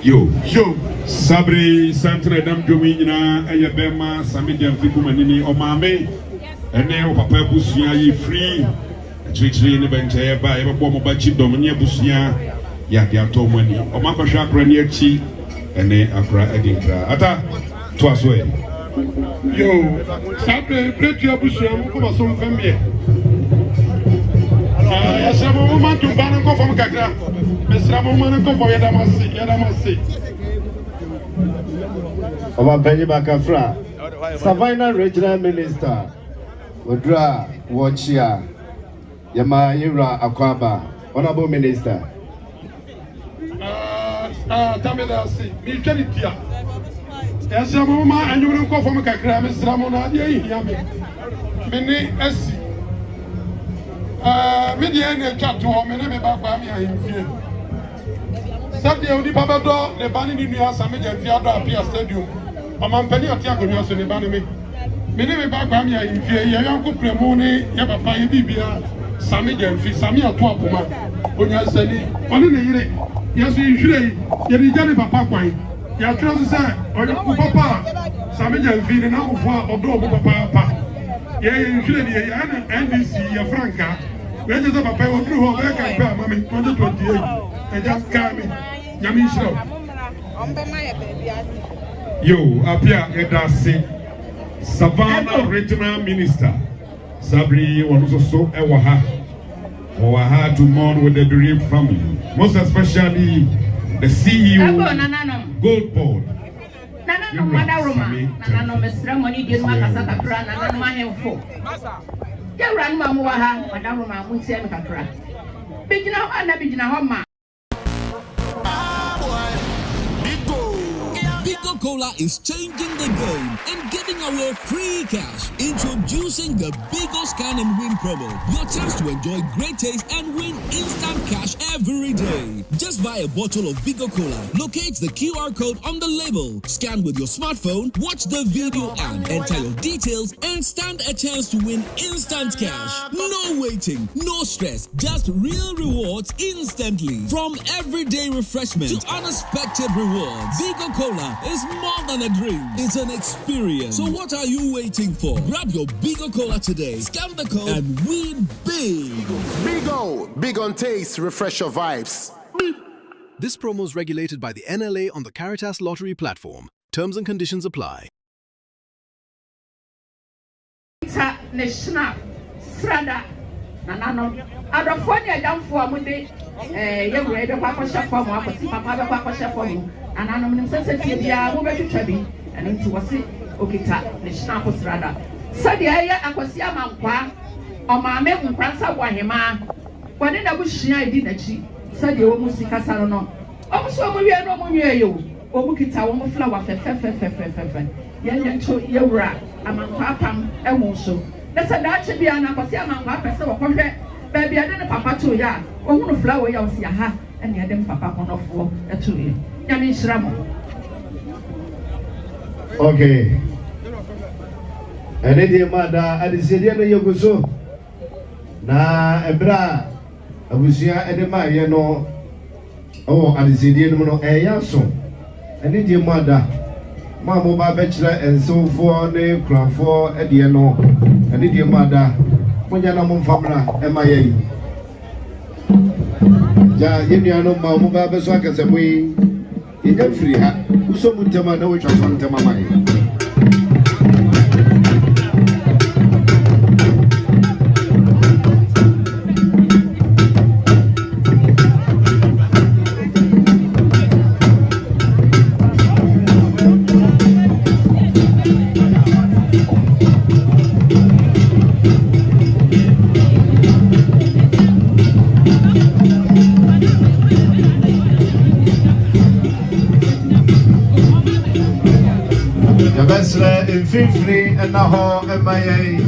Yo. Sabri Santre Dam Jomina, Ayabema, Sammy Gyamfi Kumanini, or Mame, and now Papa Busia, ye free. Chichi in the bench, by a bomb by Chip Dominia Busia, Yakia Tomani, or Mapa Shakra near Chi, and then Accra Edinburgh. Ata, twas way. Yo, Sabri, break your Busia, come on, some family. Yes, I'm a woman to Banako from Kakra. Mr. Woman, go for Yadamasi. Our Penny Bakafra, Savannah Regional Minister, Udra Wachia, Yama Ira Akwaba, Honorable Minister. Tamilasi, Militaritia. Yes, I'm a woman, and you will go from Kakra, Mr. Ramona, Yami. Mini S. Media chat to home and back by me. Saturday, only Papa Dog, the banning in the Sammy Gyamfi Apia Stadium. A man penny of Tiago, you also banning me. Many back by me in fear, young Premone, Yabapa, Bibia, Sammy Gyamfi, Sammy Atwapuma. When you say, only the year, yes, usually, you did Papa Quine. You are trying to say, or your Papa, Sammy Gyamfi, and now for Papa. Yeah, usually, NBC, Franca. Where does Papa go through her work and 2028? And just coming. Yamisho. Yo, Apia Edasi, Savannah Regional Minister. Sabri was also Ewaha to mourn with the bereaved family. Most especially the CEO, Gold Board. Nana Mada Roma, Nana Mestra Money, Makasaka Kran, and my info. You ran Mamuaha, Madame Roma, Munsia Kakra. Bigina and Abigina Homa. Coca-Cola is changing the game and giving away free cash. Introducing the Bigo Scan and Win promo. Your chance to enjoy great taste and win instant cash every day. Just buy a bottle of Bigo Cola. Locate the QR code on the label. Scan with your smartphone, watch the video and enter your details and stand a chance to win instant cash. No waiting, no stress, just real rewards instantly. From everyday refreshment to unexpected rewards, Bigo Cola is more than a drink. It's an experience. So what are you waiting for? Grab your Bigo Cola today. Scan the code and win big. Bigo. Big on taste. Refresh your vibes. This promo is regulated by the NLA on the Caritas Lottery platform. Terms and conditions apply. Strada. Nanano. Adofonia down for Monday. You read a papa chef for Papa chef for you. And I'm in sensitivity, I will be chubby and into what's it. Okita, the Schnappel Strada. Sadia, I was your mamma, or my maiden grandson, Wahima. But then I wish I didn't cheat. Said you almost see Casano. Also, we are no more near you. Okita, one flower, Yan to Yura, among Papam, and also. That's a Dutch be an Apasia, Papa, so baby, I didn't Papa to ya, or one flower, you'll see a ha, and you had them Papa on off for a 2 year. Okay. And then mother, I said, you go so. Na ebra, abusia edema ye no. Oh, I said, you know, yaso. And then mother, Mamma bachelor and so for the crown for Ediano. And then mother, when you're not family, MIA. Ja, you know, Mamma Babaswaka said, we. In free ha, so much time I know which was on my mind. In 50 and a half MIA.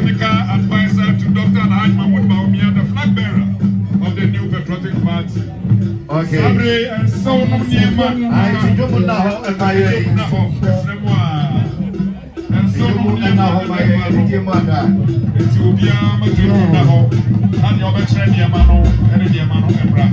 technical advisor to Dr. Alhaji Mahmoud Bawumia, the flag bearer of the new patriotic party. Okay. Sabre and so no niema. I don't know and my and so no niema. It will be a majority and your best friend Yamano and Yamano Ebra.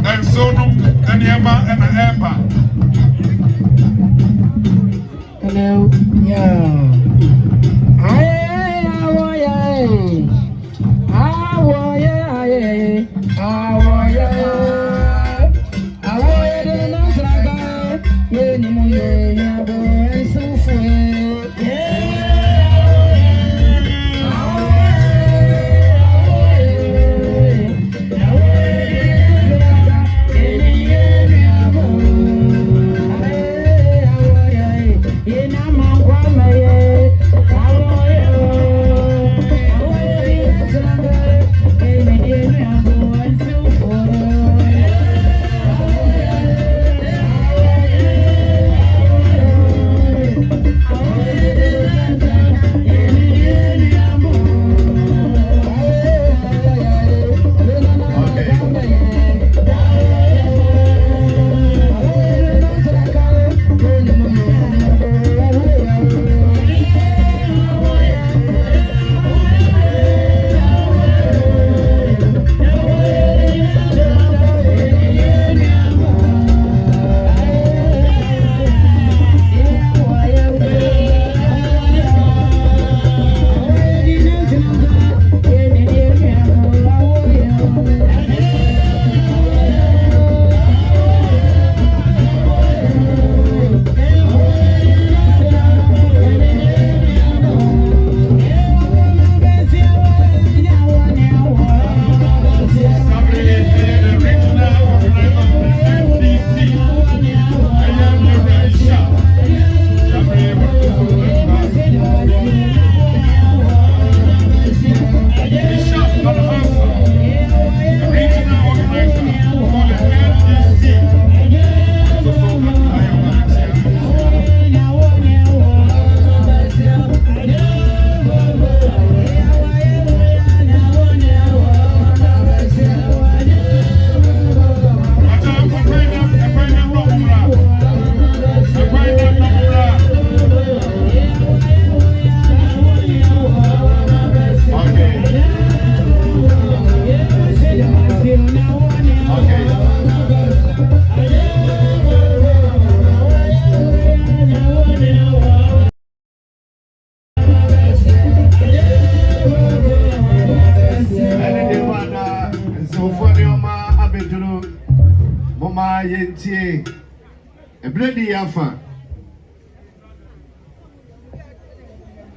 And so no and Yama and a Eba. Hello. Yeah.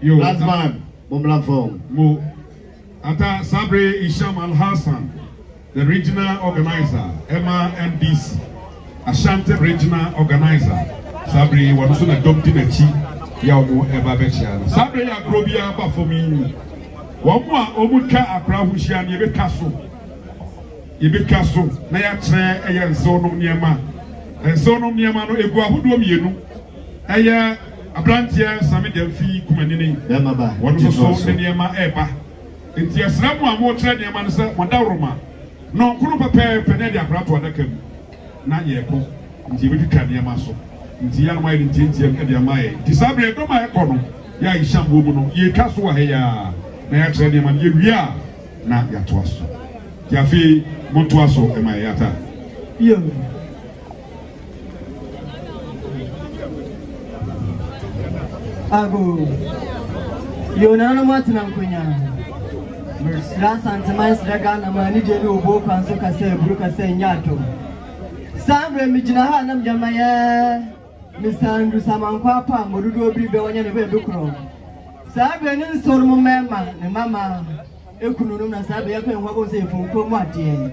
Last man, Mo Ata Sabre Isham Al Hassan, the regional organizer, Emma MDC, Ashanti regional organizer. Sabre was on a dumpty nechi, Yamu Eva Bechian. Sabre ya Grobia Bafomi. One more Omuka Akra Hushian, Yebe Castle. Yebe Castle, Naya Tre, Ayan Zono Niema, and Zono Niemano Egua Hudum Yenu. Aya. Abrantia Sammy Gyamfi Kumanini one of the Niema Eba. It is Ramu more training Manasa Mandaroma. No Kurupa Penedia Prato Adakem. Not Yeko, Intimate Yamaso. Intian Mai Intintian Ediamai. Disabre Doma Econo. Ya Isham Woman, Ye Casua Heya. Naya Training Man Yuria. Not Yatuaso. Yafi Montuaso Emayata. Yo. Ago, you know what I'm going to Mercedes and Samas Dragon, and my Nigel Book and Soka say, Bruka say, Yato. Sambre Mijina, Nam Jamaya, Mr. Andrew Samankapa, Morudo Bribe, and a Bukro. Sabre and Solomon Mamma, and Mamma, Ekununa Sabe, and what was it from Komati?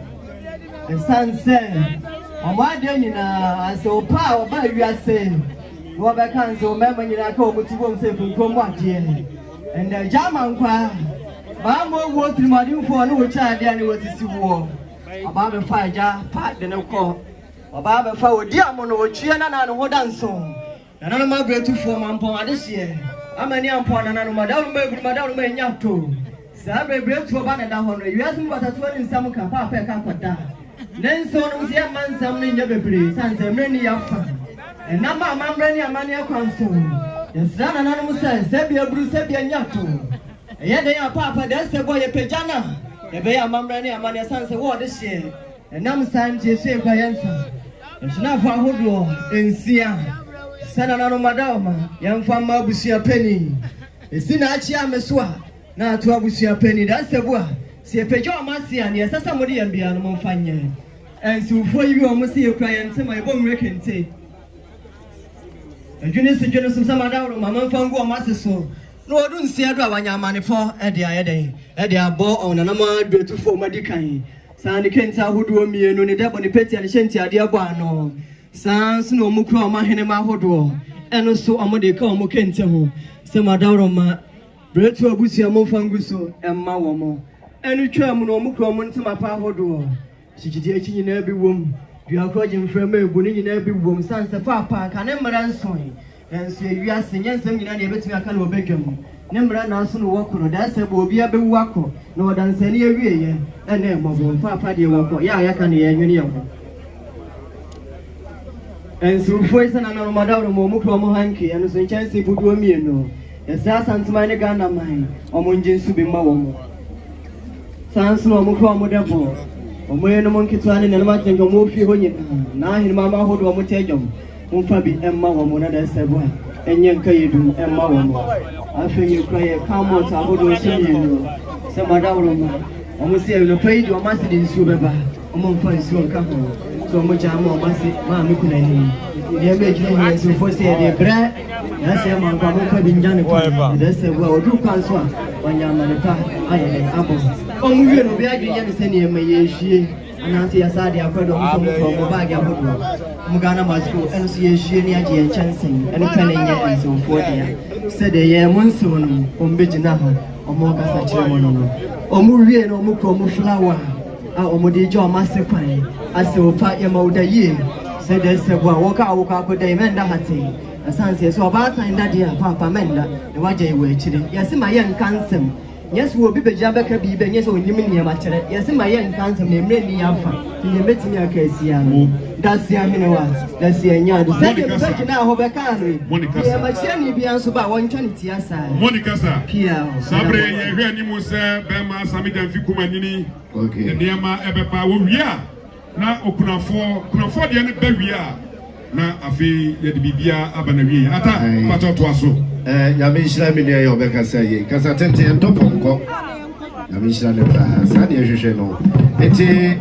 And San said, on my day, I saw power by you are saying. What can't so memory like home to won't say from Komati. And the German choir, Bambo was to my new for no child, and it was a war. About the fire, part the no call. Baba for dear mono, Chiana and Hodanson. And I'm a great for Mampon this year. I'm a young pon and Madame Yato. Sabre break for Banana Honor. You ask me what I told in some Papa Capata. Then so was your man some in every place, and the many of fun. And now my man ran your money across to. The son anonymous says, Sebia Bruce Sebia Yato. Yet they are Papa, that's the boy a pejana. The bay a man ran your money, sons of war this year. And now time to say by answer. It's not for Hoodlo in Sia. Sanano Madama, young farmer Busia Penny. It's in Achia Mesua. Now to Abusia Penny, that's the boy. See a pejo Marcia, and yes, somebody and be an Monfanya. And so for you almost see a client, my bone reckon say. And you need to generous some other Mamma Fango Master. No, I don't see a draw on your money for at the other. At the above on an amount to form a decay. Sandy Kenta who do me and only double the petty and shanty at the Abano. Sans no Mukro Mahinema Hodo. And also Amade Como Kenta. Some Adaroma. Bread to Abusia Mofanguso and Mawamo. And you try no Mukro to my power door. She did in every womb. You are calling from a bunny in every womb. Sans the papa can never answer. And say you are singing something and everything I can obey him. Number and soon walk on that's a will be a big wacko. No dance any area. And then mobile papa de walk. Yeah, I can hear you. And so voice and another madam Momuko Hanky and so chance to do me no. The Sass and Smine Ghana mine, or Munjin Subi Mawomo. Sans no Muko Modabo. Or when a monkey to an and Martin go move you. Now in Mamma Hood or Mutejum. Mufabi Emma Wamona da Sebo. And Yankaydu Emma Wamo. I feel you cry a calm water, I would see you. Some Madame. Almost say you paid your master in Subaba. Among friends who come. So much more massive, Mammy. The image is for say the bread. That's a man for being done. That's a well do cancer when you're manipa. I am apple. Oh, we will be again sending me. And I see a sad from Mobaga Mugana Masco, and see a Shania and chancing, and penning and so forth. Said a year monsoon, Bijinaha, or Mogasa Chemono, or Murian or Muko Muflawa, or Modijo Master Pine, as the Payamo the year. Said there's a walk out with the Menda Hattie. A son says, so about time that dear Papa Menda, the Wajay waiting. Yes, my young cancer. Yes, we'll be the Jabaka be yes, or Yiminia Matcher. Yes, my young cancer named Renny Alpha. You met me a case, that's the Aminoa. That's the Yard. The now, Hobacari. Monica, my Sammy be answered by 120 aside. Monica, Pia, Sabre, Renimusa, Bema, Sammy Gyamfi Kumanini, okay, and Yama Ebepa, yeah. Now, open for the end baby. Now, I feel the Bibia Abanabi. Ata, Pato Toaso. Yamishla Minia Yobeka say, Casatente and Toponko. Yamishla Sàd IGP. Ete,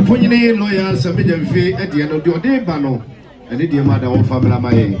Punini lawyer Sammy Gyamfi at the end of your day, Bano, and the mother of Famila Mae.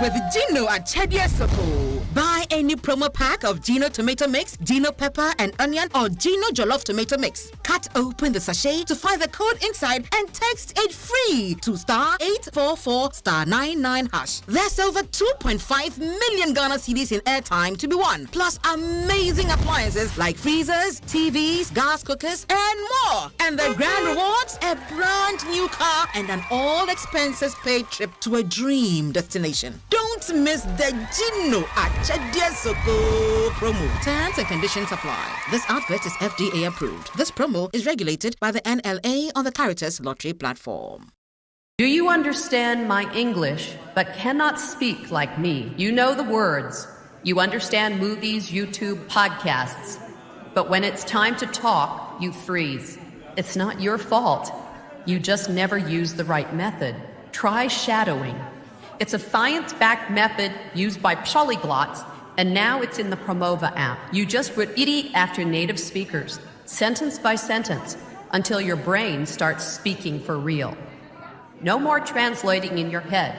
With Gino at Chedia Soko. Buy any promo pack of Gino tomato mix, Gino pepper and onion, or Gino jollof tomato mix. Cut open the sachet to find the code inside and text it free to *844*99#. There's over 2.5 million Ghana cedis in airtime to be won, plus amazing appliances like freezers, TVs, gas cookers, and more. And the grand rewards: a brand new car and an all expenses paid trip to a dream destination. Don't miss the Gino at Chedia Soko promo. Terms and conditions apply. This advert is FDA approved. This promo is regulated by the NLA on the Caritas Lottery platform. Do you understand my English but cannot speak like me? You know the words. You understand movies, YouTube, podcasts. But when it's time to talk, you freeze. It's not your fault. You just never use the right method. Try shadowing. It's a science-backed method used by polyglots, and now it's in the Promova app. You just repeat after native speakers, sentence by sentence, until your brain starts speaking for real. No more translating in your head.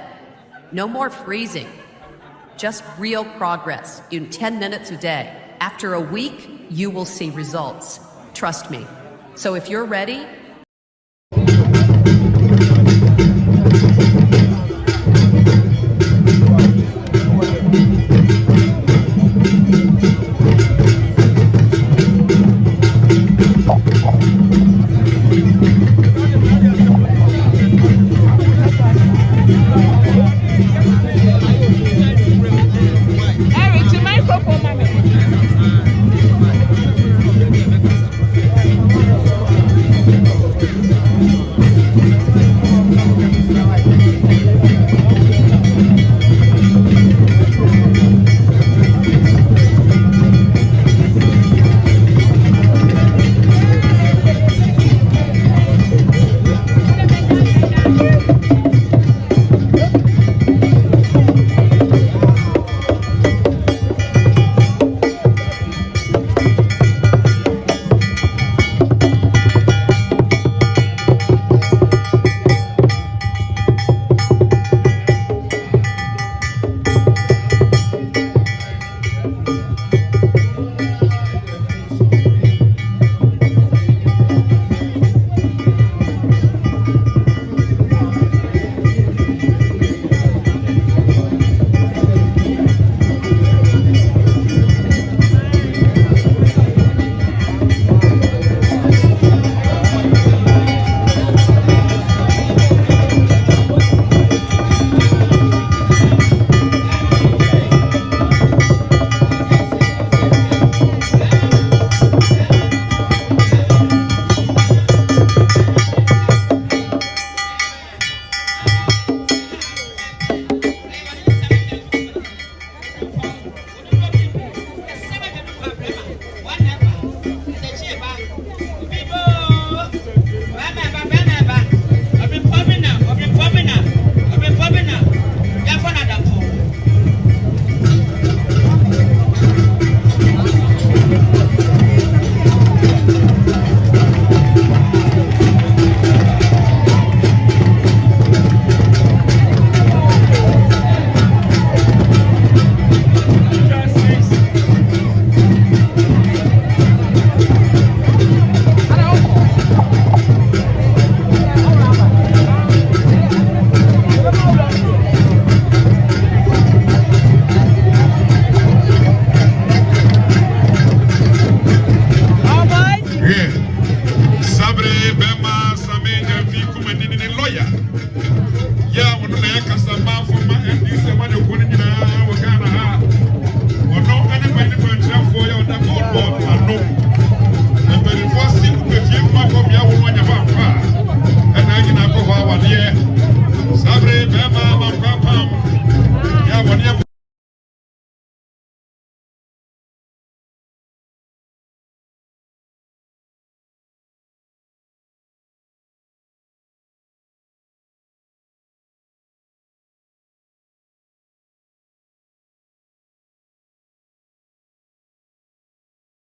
No more freezing. Just real progress in 10 minutes a day. After a week, you will see results. Trust me. So if you're ready,